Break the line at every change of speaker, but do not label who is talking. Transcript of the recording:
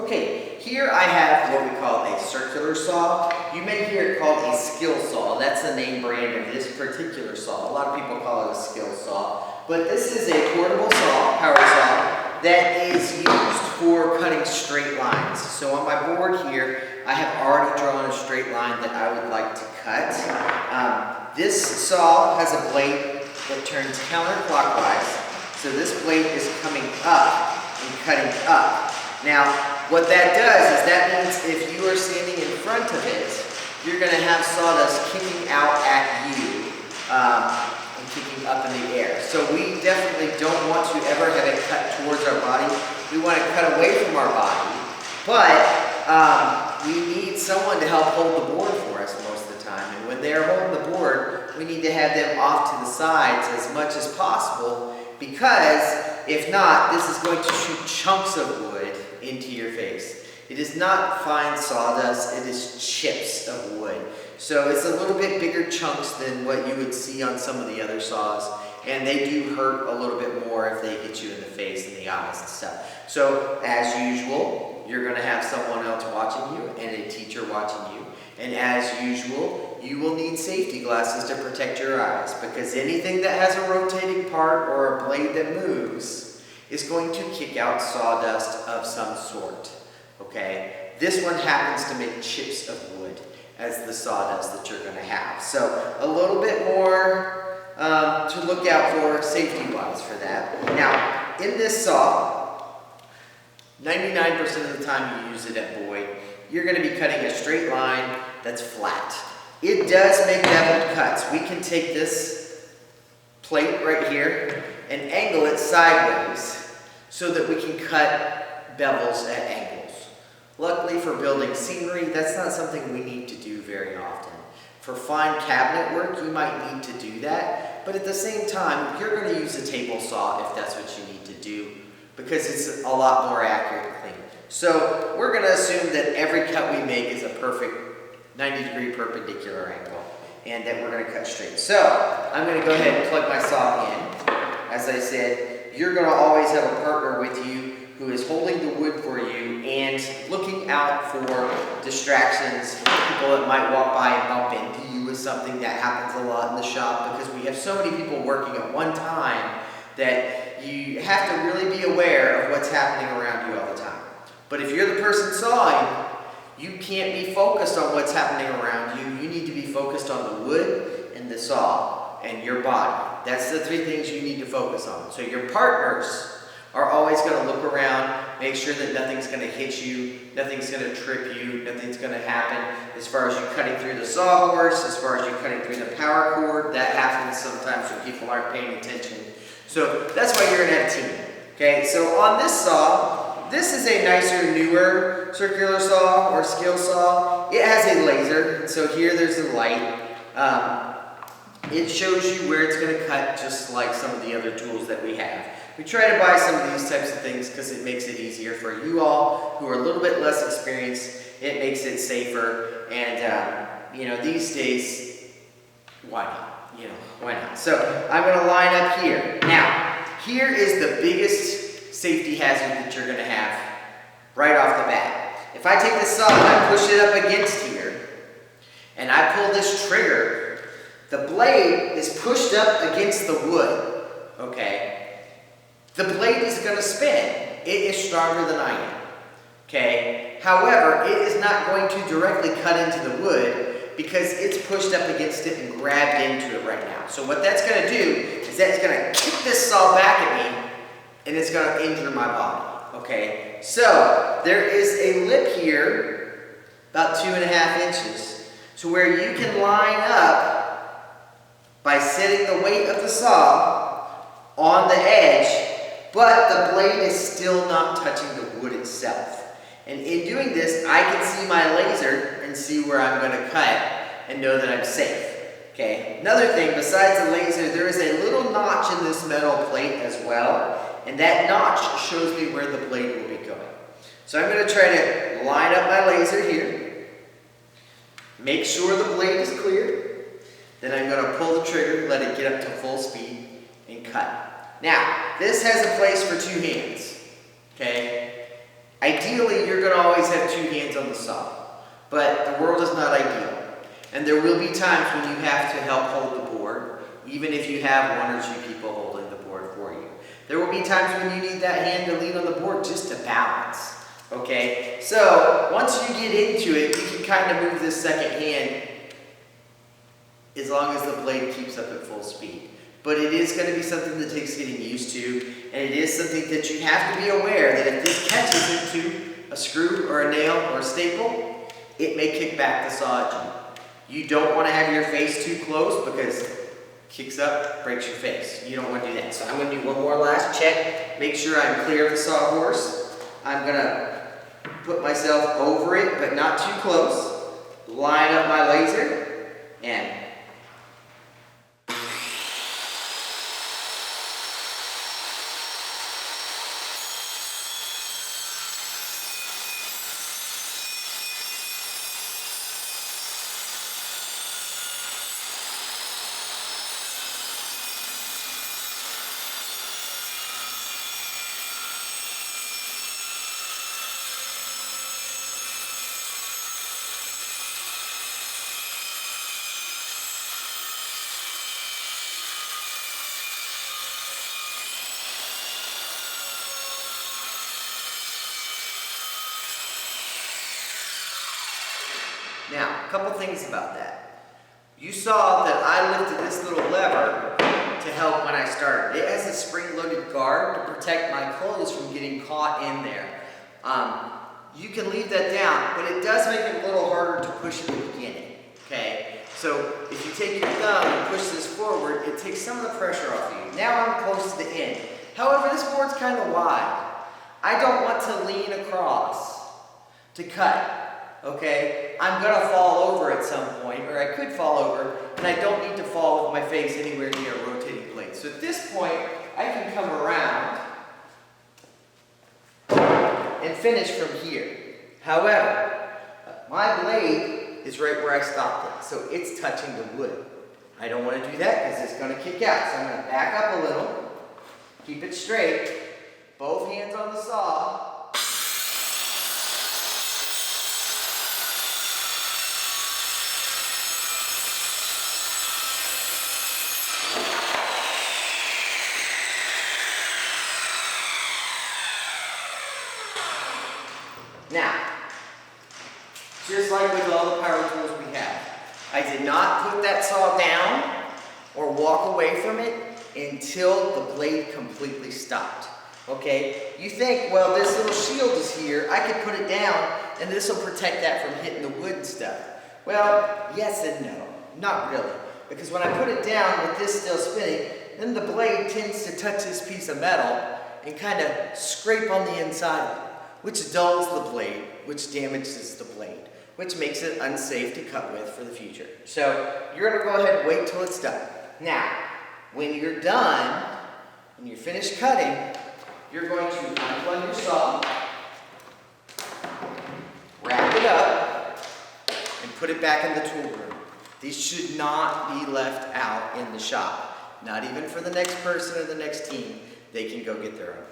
Okay, here I have what we call a circular saw. You may hear it called a skill saw. That's the name brand of this particular saw. A lot of people call it a skill saw. But this is a portable saw, power saw, that is used for cutting straight lines. So on my board here, I have already drawn a straight line that I would like to cut. This saw has a blade that turns counterclockwise. So this blade is coming up and cutting up. Now, what that does is that means if you are standing in front of it, you're going to have sawdust kicking out at you and kicking up in the air. So we definitely don't want to ever have it cut towards our body. We want to cut away from our body, but we need someone to help hold the board for us most of the time. And when they're holding the board, we need to have them off to the sides as much as possible, because if not, this is going to shoot chunks of wood into your face. It is not fine sawdust, it is chips of wood. So it's a little bit bigger chunks than what you would see on some of the other saws, and they do hurt a little bit more if they hit you in the face and the eyes and stuff. So as usual, you're going to have someone else watching you and a teacher watching you. And as usual, you will need safety glasses to protect your eyes, because anything that has a rotating part or a blade that moves is going to kick out sawdust of some sort, okay? This one happens to make chips of wood as the sawdust that you're going to have. So a little bit more to look out for safety-wise for that. Now, in this saw, 99% of the time you use it at Boyd, you're going to be cutting a straight line that's flat. It does make beveled cuts. We can take this plate right here and angle it sideways so that we can cut bevels at angles. Luckily for building scenery, that's not something we need to do very often. For fine cabinet work, you might need to do that, but at the same time, you're going to use a table saw if that's what you need to do, because it's a lot more accurate and clean. So we're going to assume that every cut we make is a perfect 90-degree perpendicular angle, and that we're going to cut straight. So I'm going to go ahead and plug my saw in. As I said, you're going to always have a partner with you who is holding the wood for you and looking out for distractions, people that might walk by and bump into you with something. That happens a lot in the shop because we have so many people working at one time that you have to really be aware of what's happening around you all the time. But if you're the person sawing, you can't be focused on what's happening around you. You need to be focused on the wood and the saw and your body. That's the three things you need to focus on. So your partners are always going to look around, make sure that nothing's going to hit you, nothing's going to trip you, nothing's going to happen as far as you cutting through the sawhorse, as far as you cutting through the power cord. That happens sometimes when people aren't paying attention. So that's why you're going to have a team. Okay, so on this saw, this is a nicer, newer circular saw or skill saw. It has a laser, so here there's a light. It shows you where it's going to cut, just like some of the other tools that we have. We try to buy some of these types of things because it makes it easier for you all who are a little bit less experienced. It makes it safer, and you know, these days, why not? You know, why not? So I'm going to line up here. Now, here is the biggest safety hazard that you're going to have right off the bat. If I take this saw and I push it up against here, and I pull this trigger, the blade is pushed up against the wood, okay? The blade is going to spin. It is stronger than I am, okay? However, it is not going to directly cut into the wood because it's pushed up against it and grabbed into it right now. So what that's going to do is that's going to kick this saw back at me, and it's going to injure my body, okay? So there is a lip here about 2.5 inches, to where you can line up by setting the weight of the saw on the edge, but the blade is still not touching the wood itself. And in doing this, I can see my laser and see where I'm going to cut and know that I'm safe. Okay. Another thing, besides the laser, there is a little notch in this metal plate as well, and that notch shows me where the blade will be going. So I'm going to try to line up my laser here, make sure the blade is clear, then I'm going to pull the trigger, let it get up to full speed, and cut. Now, this has a place for 2 hands, okay? Ideally, you're going to always have 2 hands on the saw, but the world is not ideal. And there will be times when you have to help hold the board, even if you have 1 or 2 people holding the board for you. There will be times when you need that hand to lean on the board just to balance. Okay, so once you get into it, you can kind of move this second hand as long as the blade keeps up at full speed. But it is going to be something that takes getting used to, and it is something that you have to be aware that if this catches into a screw or a nail or a staple, it may kick back the saw at you. You don't want to have your face too close because it kicks up, breaks your face. You don't want to do that. So I'm going to do one more last check, make sure I'm clear of the sawhorse. I'm going to put myself over it, but not too close. Line up my laser, and now, a couple things about that. You saw that I lifted this little lever to help when I started. It has a spring-loaded guard to protect my clothes from getting caught in there. You can leave that down, but it does make it a little harder to push at the beginning, okay? So if you take your thumb and push this forward, it takes some of the pressure off of you. Now I'm close to the end. However, this board's kind of wide. I don't want to lean across to cut. Okay, I'm going to fall over at some point, or I could fall over, and I don't need to fall with my face anywhere near a rotating blade. So at this point, I can come around and finish from here. However, my blade is right where I stopped it, so it's touching the wood. I don't want to do that because it's going to kick out. So I'm going to back up a little, keep it straight, both hands on the saw. Now, just like with all the power tools we have, I did not put that saw down or walk away from it until the blade completely stopped. Okay? You think, well, this little shield is here, I could put it down and this will protect that from hitting the wood and stuff. Well, yes and no. Not really. Because when I put it down with this still spinning, then the blade tends to touch this piece of metal and kind of scrape on the inside of it, which dulls the blade, which damages the blade, which makes it unsafe to cut with for the future. So you're going to go ahead and wait till it's done. Now, when you're done, when you're finished cutting, you're going to unplug your saw, wrap it up, and put it back in the tool room. These should not be left out in the shop, not even for the next person or the next team. They can go get their own.